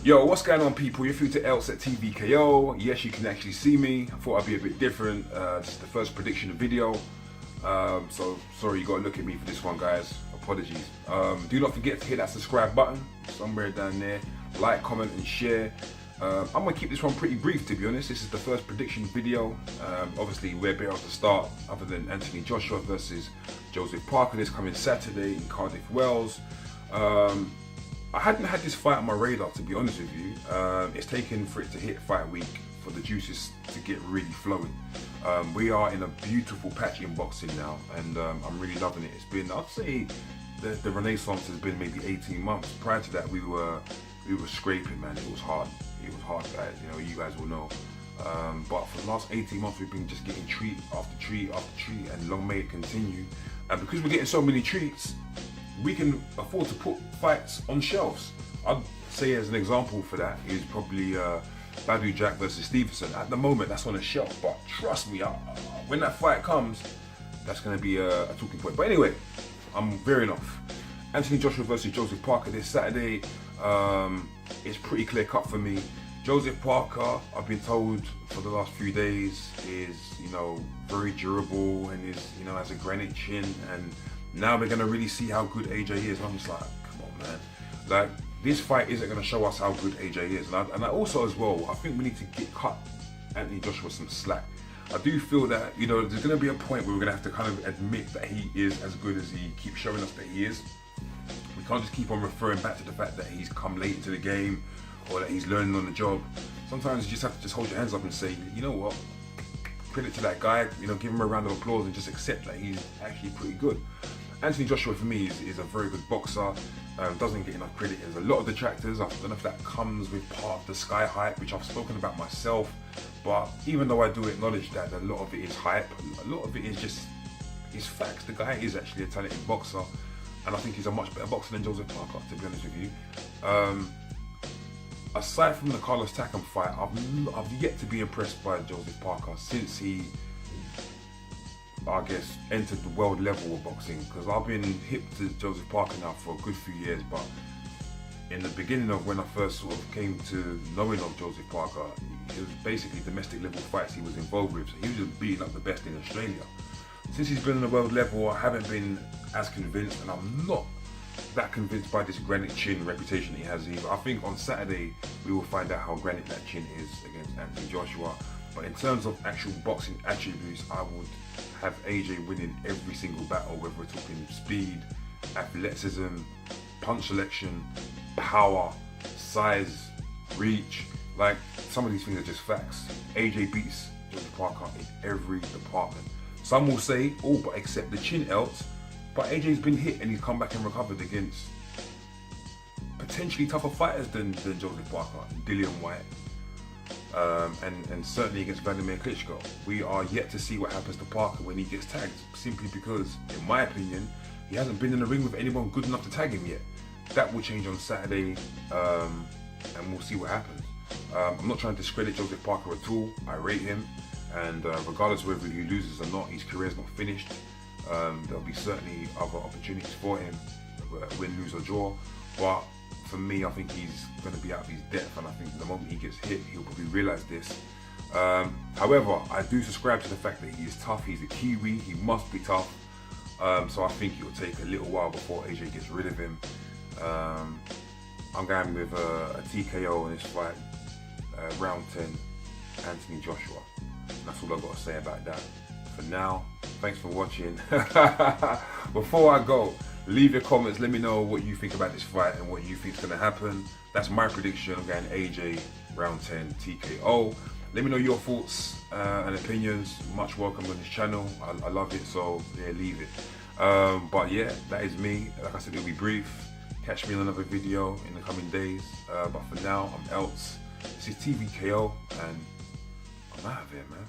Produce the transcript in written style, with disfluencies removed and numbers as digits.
Yo, what's going on, people? You're through to Elts at TvKO. Yes, you can actually see me. I thought I'd be a bit different. This is the first prediction video. So sorry you got to look at me for this one, guys. Apologies. Do not forget to hit that subscribe button somewhere down there. Like, comment and share. I'm going to keep this one pretty brief, to be honest. This is the first prediction video. Obviously, we're better off to start other than Anthony Joshua versus Joseph Parker this coming Saturday in Cardiff, Wales. I hadn't had this fight on my radar, to be honest with you. It's taken for it to hit fight week for the juices to get really flowing. We are in a beautiful patch in boxing now, and I'm really loving it. It's been, I'd say, the renaissance has been maybe 18 months. Prior to that, we were scraping, man. It was hard. It was hard, guys. You know, you guys will know. But for the last 18 months, we've been just getting treat after treat after treat, and long may it continue. And because we're getting so many treats, we can afford to put fights on shelves. I'd say as an example for that is probably Badu Jack versus Stevenson. At the moment, that's on a shelf, but trust me, when that fight comes, that's going to be a talking point. But anyway, I'm veering off. Anthony Joshua versus Joseph Parker this Saturday. It's pretty clear cut for me. Joseph Parker, I've been told for the last few days, is, you know, very durable and is, you know, has a granite chin, and now we're gonna really see how good AJ is. And I'm just like, come on, man. Like, this fight isn't gonna show us how good AJ is. And I also, as well, I think we need to cut Anthony Joshua some slack. I do feel that, you know, there's gonna be a point where we're gonna have to kind of admit that he is as good as he keeps showing us that he is. We can't just keep on referring back to the fact that he's come late into the game or that he's learning on the job. Sometimes you just have to just hold your hands up and say, you know what, credit to that guy, you know, give him a round of applause and just accept that he's actually pretty good. Anthony Joshua, for me, is a very good boxer. Doesn't get enough credit. There's a lot of detractors. I don't know if that comes with part of the Sky hype, which I've spoken about myself. But even though I do acknowledge that a lot of it is hype, a lot of it is just facts. The guy is actually a talented boxer, and I think he's a much better boxer than Joseph Parker, to be honest with you. Aside from the Carlos Takam fight, I've yet to be impressed by Joseph Parker since he, I guess, entered the world level of boxing, because I've been hip to Joseph Parker now for a good few years. But in the beginning of when I first sort of came to knowing of Joseph Parker, it was basically domestic level fights he was involved with. So he was just beating up the best in Australia. Since he's been on the world level, I haven't been as convinced, and I'm not that convinced by this granite chin reputation he has either. I think on Saturday we will find out how granite that chin is against Anthony Joshua. But in terms of actual boxing attributes, I would have AJ winning every single battle, whether we're talking speed, athleticism, punch selection, power, size, reach. Like, some of these things are just facts. AJ beats Joseph Parker in every department. Some will say, oh, but except the chin, Elts. But AJ's been hit and he's come back and recovered against potentially tougher fighters than Joseph Parker, Dillian White. And certainly against Vladimir Klitschko. We are yet to see what happens to Parker when he gets tagged, simply because, in my opinion, he hasn't been in the ring with anyone good enough to tag him yet. That will change on Saturday, and we'll see what happens. I'm not trying to discredit Joseph Parker at all. I rate him, and regardless of whether he loses or not, his career is not finished. There'll be certainly other opportunities for him, win, lose or draw. But for me, I think he's going to be out of his depth, and I think the moment he gets hit, he'll probably realise this. However, I do subscribe to the fact that he is tough. He's a Kiwi, he must be tough. So I think it'll take a little while before AJ gets rid of him. I'm going with a TKO in this fight, round 10, Anthony Joshua. And that's all I've got to say about that. For now, thanks for watching. Before I go, leave your comments, let me know what you think about this fight and what you think is going to happen. That's my prediction. I'm going AJ, round 10, TKO. Let me know your thoughts and opinions. Much welcome on this channel. I love it, so yeah, leave it. But yeah, that is me. Like I said, it'll be brief. Catch me in another video in the coming days. But for now, I'm Elts. This is TvKO, and I'm out of here, man.